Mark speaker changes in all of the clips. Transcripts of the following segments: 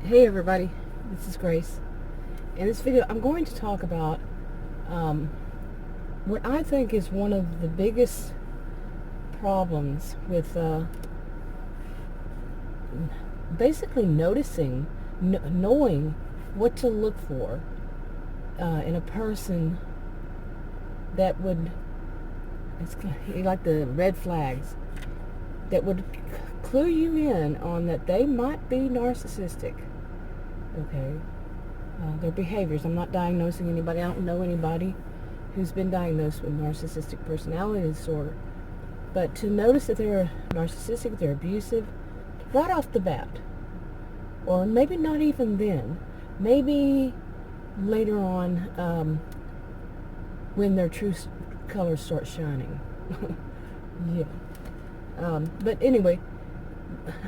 Speaker 1: Hey everybody, this is Grace. In this video, I'm going to talk about what I think is one of the biggest problems with basically noticing, knowing what to look for in a person that would, it's like the red flags, that would clue you in on that they might be narcissistic. Okay, their behaviors. I'm not diagnosing anybody. I don't know anybody who's been diagnosed with narcissistic personality disorder. But to notice that they're narcissistic, they're abusive, right off the bat, or maybe not even then, maybe later on when their true colors start shining. Yeah. But anyway,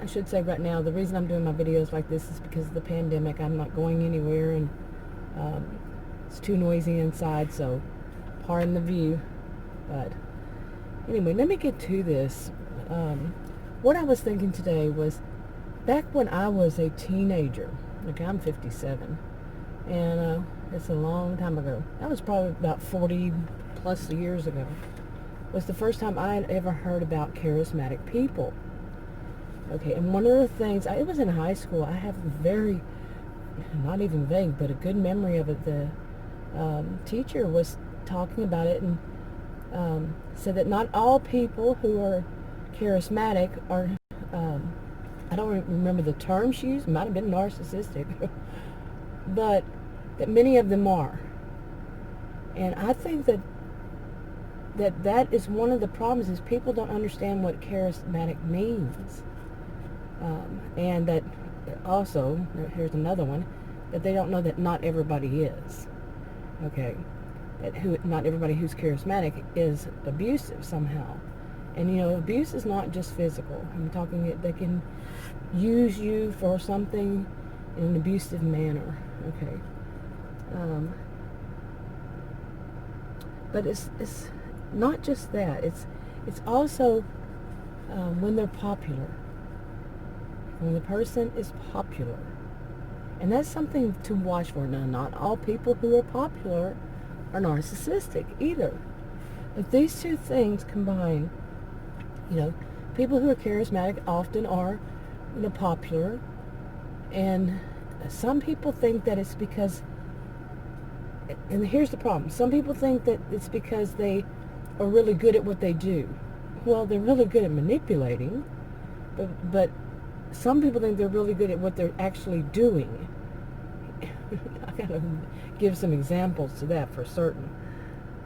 Speaker 1: I should say right now, the reason I'm doing my videos like this is because of the pandemic. I'm not going anywhere, and it's too noisy inside, so pardon the view. But anyway, let me get to this. What I was thinking today was, back when I was a teenager, okay, I'm 57, and it's a long time ago. That was probably about 40 plus years ago, was the first time I had ever heard about charismatic people. Okay, and one of the things, it was in high school, I have very, not even vague, but a good memory of it. The teacher was talking about it and said that not all people who are charismatic are, I don't remember the term she used, might have been narcissistic, but that many of them are. And I think that is one of the problems, is people don't understand what charismatic means. And that also, here's another one, that they don't know that not everybody is. Okay, that not everybody who's charismatic is abusive somehow. And abuse is not just physical. I'm talking that they can use you for something in an abusive manner. Okay, but it's not just that. It's also when they're popular. When the person is popular. And that's something to watch for. Now, not all people who are popular are narcissistic either. But these two things combine, people who are charismatic often are, popular. And some people think that it's because, and here's the problem, some people think that it's because they are really good at what they do. Well, they're really good at manipulating, but some people think they're really good at what they're actually doing. I gotta give some examples to that for certain.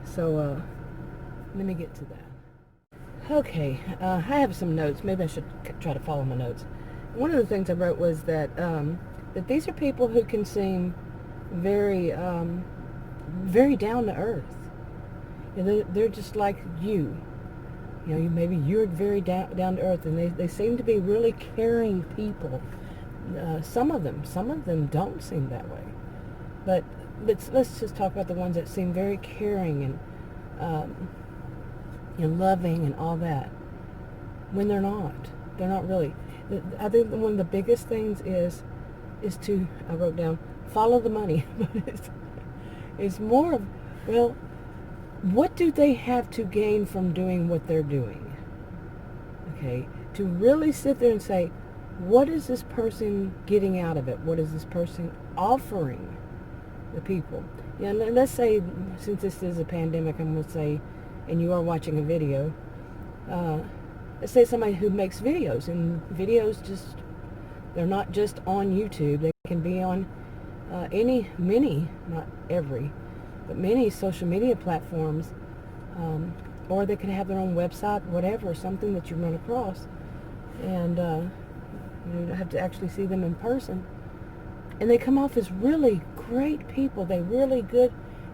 Speaker 1: So let me get to that. Okay, I have some notes. Maybe I should try to follow my notes. One of the things I wrote was that that these are people who can seem very, very down to earth. They're just like you. Maybe you're very down to earth, and they seem to be really caring people. Some of them don't seem that way. But let's just talk about the ones that seem very caring and loving and all that. When they're not really. I think one of the biggest things is to, I wrote down, follow the money. But it's more of, well, what do they have to gain from doing what they're doing? Okay, to really sit there and say, what is this person getting out of it? What is this person offering the people? Let's say, since this is a pandemic, I'm going to say, and you are watching a video, let's say somebody who makes videos, and videos they're not just on YouTube. They can be on many, not every, but many social media platforms, or they could have their own website, whatever, something that you run across, and you have to actually see them in person, and they come off as really great people. They're really good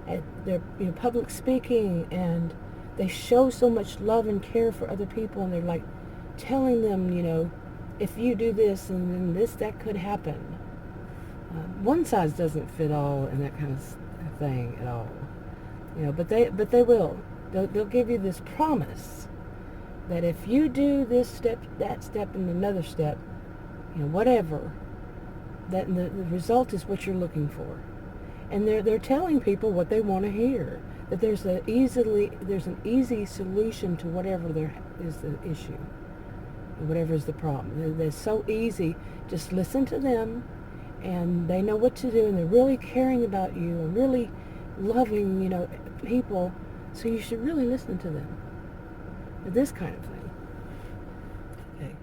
Speaker 1: at their public speaking, and they show so much love and care for other people, and they're like telling them, if you do this and then this, that could happen. One size doesn't fit all and that kind of thing at all, but they will. They'll give you this promise that if you do this step, that step, and another step, whatever, that the result is what you're looking for. And they're telling people what they want to hear. That there's an easy solution to whatever there is the issue, whatever is the problem. It's so easy. Just listen to them, and they know what to do, and they're really caring about you and really loving, people. So you should really listen to them. This kind of thing. Okay.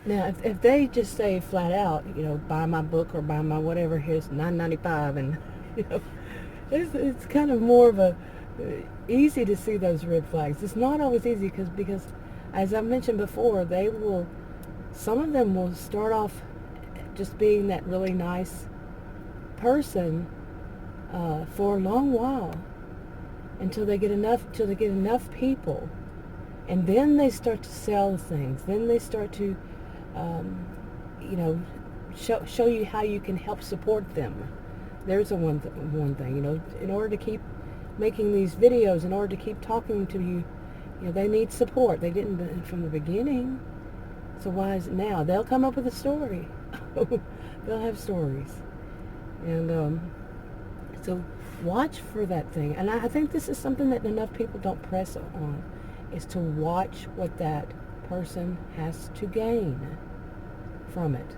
Speaker 1: Now, if they just say flat out, buy my book or buy my whatever, here's $9.95, and it's kind of more of a easy to see those red flags. It's not always easy because, as I mentioned before, some of them will start off just being that really nice person for a long while until they get enough people, and then they start to sell things. Then they start to show you how you can help support them. There's one thing, in order to keep making these videos, in order to keep talking to you, they need support. They didn't from the beginning. So why is it now? They'll come up with a story. They'll have stories. And so watch for that thing. And I think this is something that enough people don't press on, is to watch what that person has to gain from it.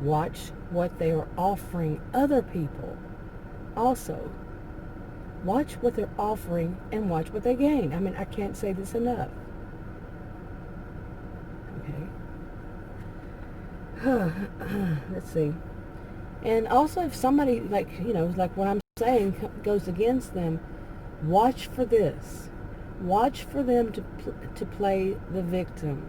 Speaker 1: Watch what they are offering other people. Also, watch what they're offering and watch what they gain. I mean, I can't say this enough. Okay. Let's see. And also, if somebody, like what I'm saying, goes against them, watch for this. Watch for them to play the victim.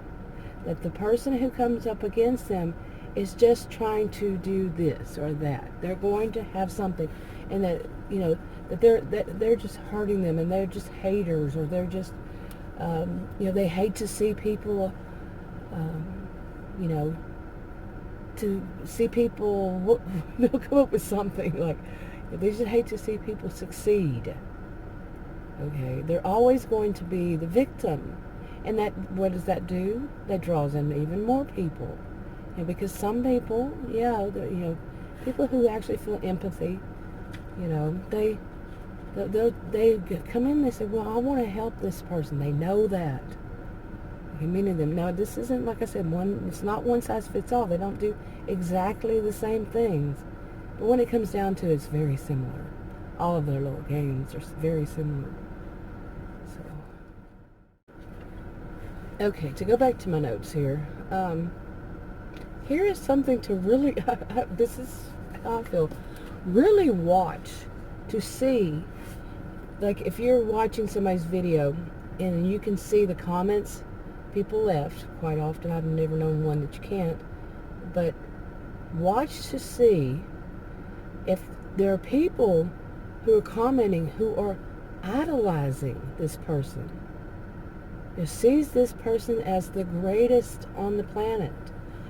Speaker 1: That the person who comes up against them is just trying to do this or that. They're going to have something, and that that they're just hurting them, and they're just haters, or they're just they hate to see people to see people they'll come up with something like they just hate to see people succeed. Okay, they're always going to be the victim, and what does that do? That draws in even more people. And because some people, people who actually feel empathy, they come in, they say, well, I want to help this person. They know that. Okay, meaning them. Now, this isn't, like I said, it's not one size fits all. They don't do exactly the same things. But when it comes down to it, it's very similar. All of their little games are very similar. So, okay, to go back to my notes here. Here is something to really, this is how I feel, really watch to see, like if you're watching somebody's video and you can see the comments people left, quite often, I've never known one that you can't, but watch to see if there are people who are commenting who are idolizing this person, who sees this person as the greatest on the planet.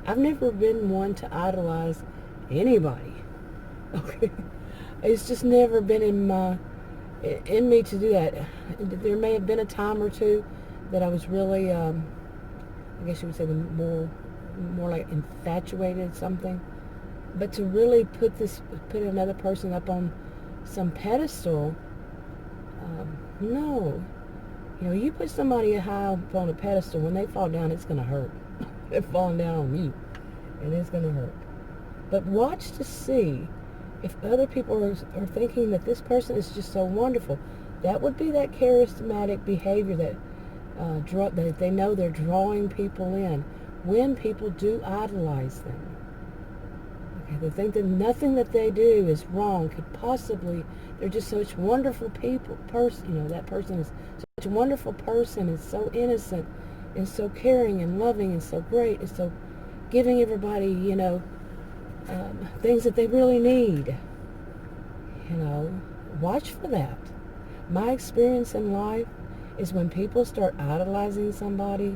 Speaker 1: I've never been one to idolize anybody. Okay, it's just never been in me to do that. There may have been a time or two that I was really, I guess you would say, more like infatuated something. But to really put another person up on some pedestal, no. You put somebody high up on a pedestal, when they fall down, it's going to hurt. They're falling down on you, and it's going to hurt. But watch to see if other people are thinking that this person is just so wonderful. That would be that charismatic behavior that they know they're drawing people in when people do idolize them. Okay, they think that nothing that they do is wrong, could possibly, they're just such wonderful person, that person is such a wonderful person, is so innocent, and so caring and loving and so great, and so giving everybody, things that they really need. Watch for that. My experience in life is when people start idolizing somebody,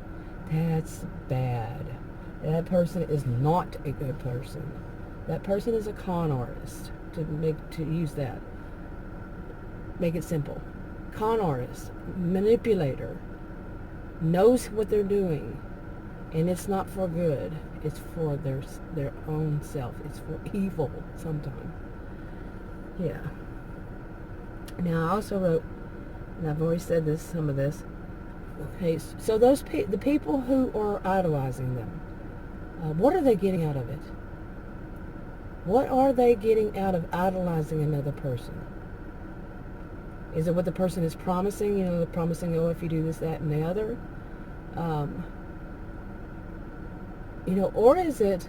Speaker 1: that's bad. That person is not a good person. That person is a con artist, to use that. Make it simple. Con artist, manipulator, knows what they're doing, and it's not for good. it's for their own self. It's for evil sometimes. Yeah. Now I also wrote, and I've already said this, some of this. Okay, so the people who are idolizing them, what are they getting out of it? What are they getting out of idolizing another person? Is it what the person is promising? You know, promising, oh, if you do this, that, and the other? You know, or is it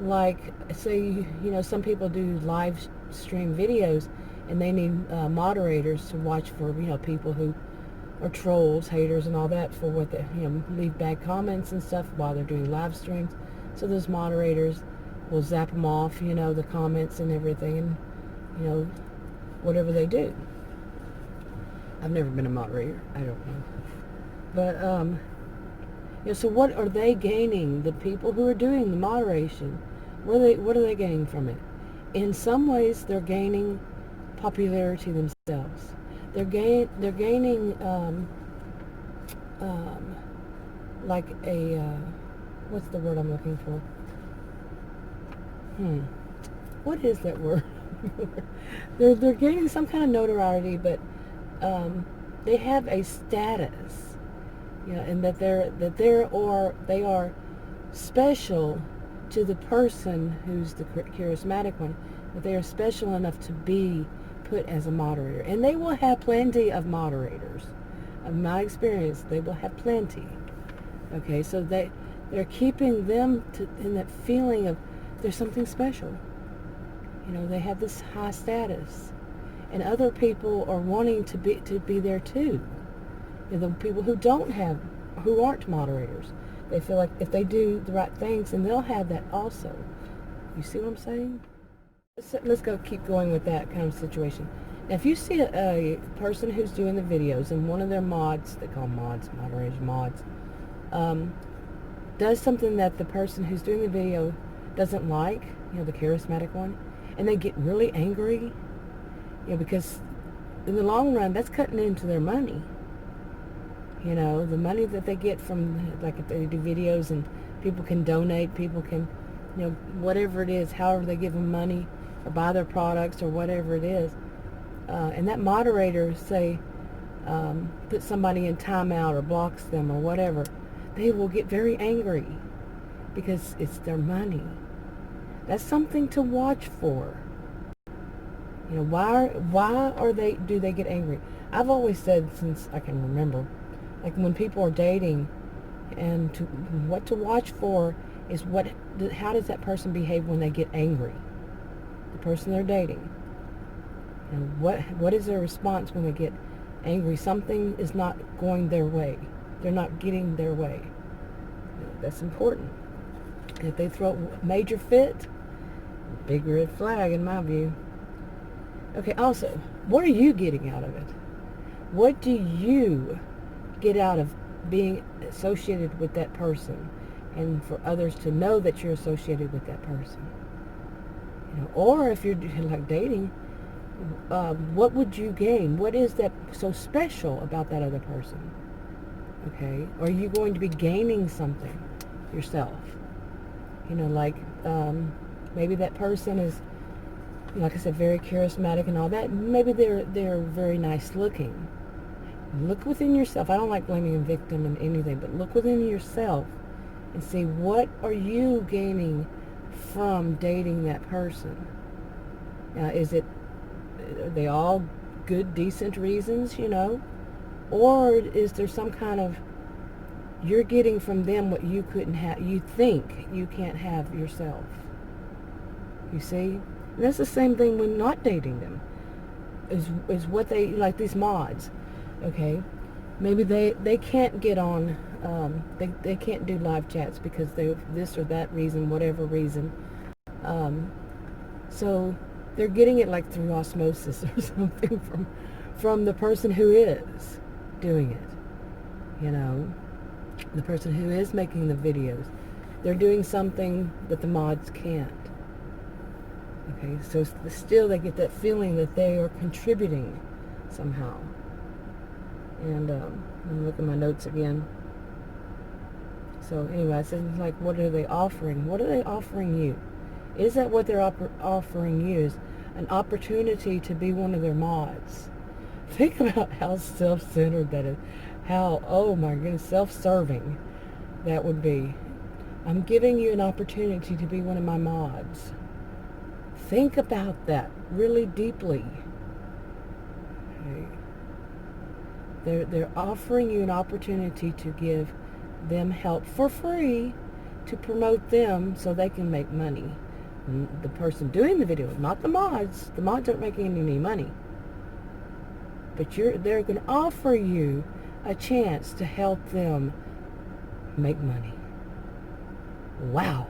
Speaker 1: like, say, you know, some people do live stream videos and they need moderators to watch for, you know, people who are trolls, haters, and all that, for what they, you know, leave bad comments and stuff while they're doing live streams. So those moderators will zap them off, you know, the comments and everything, and, you know, whatever they do. I've never been a moderator. I don't know. But, you know, so what are they gaining? The people who are doing the moderation, what are they gaining from it? In some ways, they're gaining popularity themselves. They're gaining like a what's the word I'm looking for? What is that word? they're gaining some kind of notoriety, but they have a status, you know, and that they are special to the person who's the charismatic one. That they are special enough to be put as a moderator, and they will have plenty of moderators. In my experience, they will have plenty. Okay, so they're keeping them in that feeling of there's something special. You know, they have this high status, and other people are wanting to be there too. You know, the people who aren't moderators, they feel like if they do the right things, and they'll have that also. You see what I'm saying? Let's keep going with that kind of situation. Now, if you see a person who's doing the videos and one of their mods, they call moderators mods, does something that the person who's doing the video doesn't like, you know, the charismatic one, and they get really angry, you know, because in the long run, that's cutting into their money. You know, the money that they get from, like, if they do videos and people can donate, people can, you know, whatever it is, however they give them money, or buy their products, or whatever it is, and that moderator, say, puts somebody in timeout or blocks them or whatever, they will get very angry because it's their money. That's something to watch for. You know, why do they get angry? I've always said, since I can remember, like when people are dating, and what to watch for is how does that person behave when they get angry? The person they're dating. And what is their response when they get angry? Something is not going their way. They're not getting their way. You know, that's important. If they throw a major fit, big red flag in my view. Okay, also, what are you getting out of it? What do you get out of being associated with that person, and for others to know that you're associated with that person? You know, or if you're like dating, what would you gain? What is that so special about that other person? Okay, are you going to be gaining something yourself? You know, like maybe that person is, like I said, very charismatic and all that. Maybe they're very nice looking. Look within yourself. I don't like blaming a victim in anything, but look within yourself and see, what are you gaining from dating that person? Are they all good, decent reasons, you know? Or is there some kind of, you're getting from them what you couldn't have, you think you can't have yourself? You see? And that's the same thing when not dating them. Is what they, like these mods, okay? Maybe they can't get on, they can't do live chats because they this or that reason, whatever reason. So they're getting it like through osmosis or something from the person who is doing it. You know, the person who is making the videos. They're doing something that the mods can't. Okay, so still they get that feeling that they are contributing somehow. And let me look at my notes again. So anyway, I said, like, what are they offering? What are they offering you? Is that what they're offering you? Is an opportunity to be one of their mods? Think about how self-centered that is. How, oh my goodness, self-serving that would be. I'm giving you an opportunity to be one of my mods. Think about that really deeply. Okay. They're offering you an opportunity to give them help for free to promote them so they can make money. The person doing the video, not the mods. The mods aren't making any money. But they're going to offer you a chance to help them make money. Wow.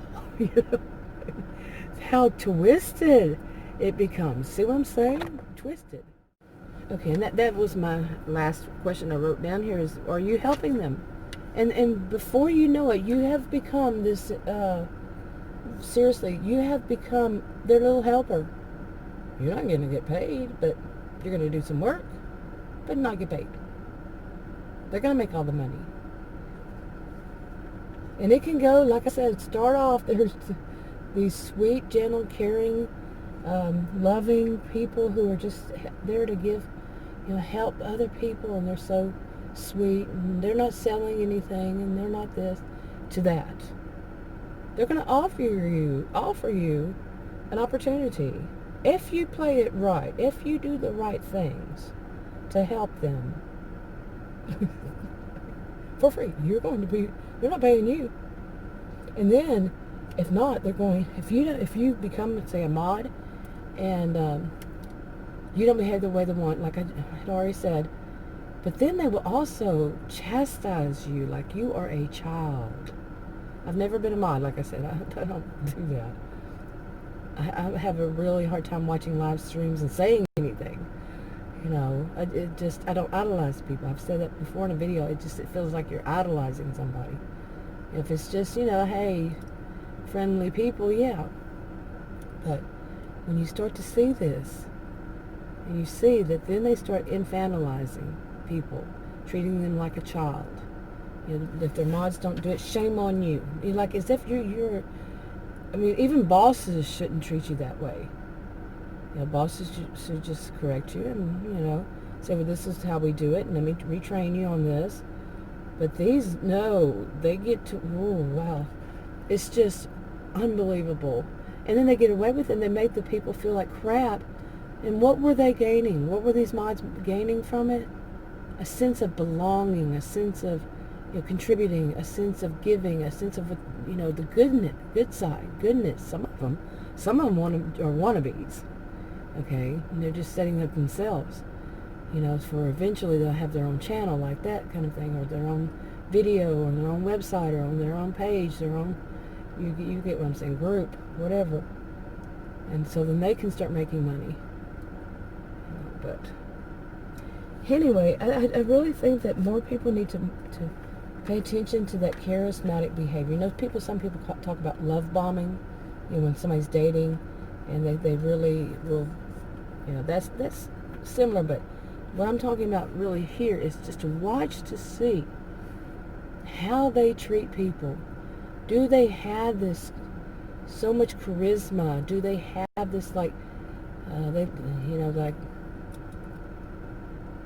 Speaker 1: How twisted it becomes. See what I'm saying? Twisted. Okay, and that was my last question I wrote down here is, are you helping them? And before you know it, you have become this, seriously, you have become their little helper. You're not going to get paid, but you're going to do some work, but not get paid. They're going to make all the money. And it can go, like I said, start off, there's these sweet, gentle, caring, loving people who are just there to give, help other people, and they're so sweet, and they're not selling anything, and they're not this, to that. They're going to offer you an opportunity. If you play it right, if you do the right things to help them, for free, they're not paying you. And then, if not, they're going, if you become, say, a mod, and you don't behave the way they want, like I had already said, but then they will also chastise you like you are a child. I've never been a mod, like I said. I don't do that. I have a really hard time watching live streams and saying anything. I don't idolize people. I've said that before in a video. It feels like you're idolizing somebody. If it's just, hey, friendly people, yeah. But when you start to see this, and you see that then they start infantilizing people, treating them like a child. If their mods don't do it, shame on you. Like as if you're even bosses shouldn't treat you that way. Bosses should just correct you and, say, well, this is how we do it, and let me retrain you on this. But these, no, they get to, oh, wow. It's just unbelievable. And then they get away with it, and they make the people feel like crap. And what were they gaining? What were these mods gaining from it? A sense of belonging, a sense of, contributing, a sense of giving, a sense of, the good side, goodness. Some of them are wannabes. Okay, and they're just setting up themselves, for eventually they'll have their own channel like that kind of thing, or their own video, or their own website, or on their own page, their own, you get what I'm saying, group, whatever. And so then they can start making money. But anyway, I really think that more people need to pay attention to that charismatic behavior. Some people talk about love bombing, when somebody's dating, and they really will, that's similar, but what I'm talking about really here is just to watch to see how they treat people. Do they have this so much charisma? Do they have this like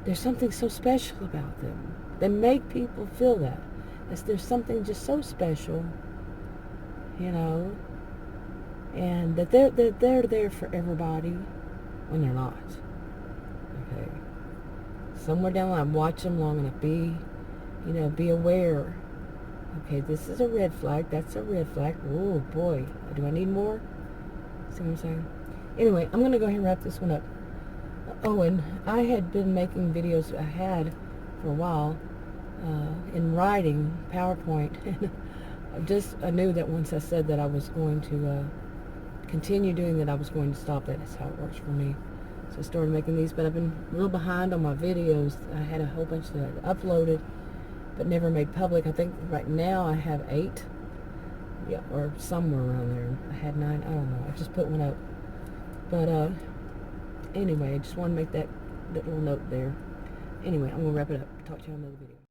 Speaker 1: there's something so special about them? They make people feel that. There's something just so special, and that they're there for everybody when they're not. Okay. Somewhere down the line, watch them long enough. Be aware. Okay, this is a red flag. That's a red flag. Oh boy, do I need more? See what I'm saying? Anyway, I'm gonna go ahead and wrap this one up. Oh, and I had been making videos. I had for a while in writing PowerPoint, and I knew that once I said that I was going to continue doing that, I was going to stop that. That's how it works for me. So I started making these, but I've been real behind on my videos. I had a whole bunch that I uploaded but never made public. I think right now I have 8, or somewhere around there. I had 9, I don't know. I just put one up. But anyway, I just want to make that little note there. Anyway, I'm going to wrap it up. Talk to you on another video.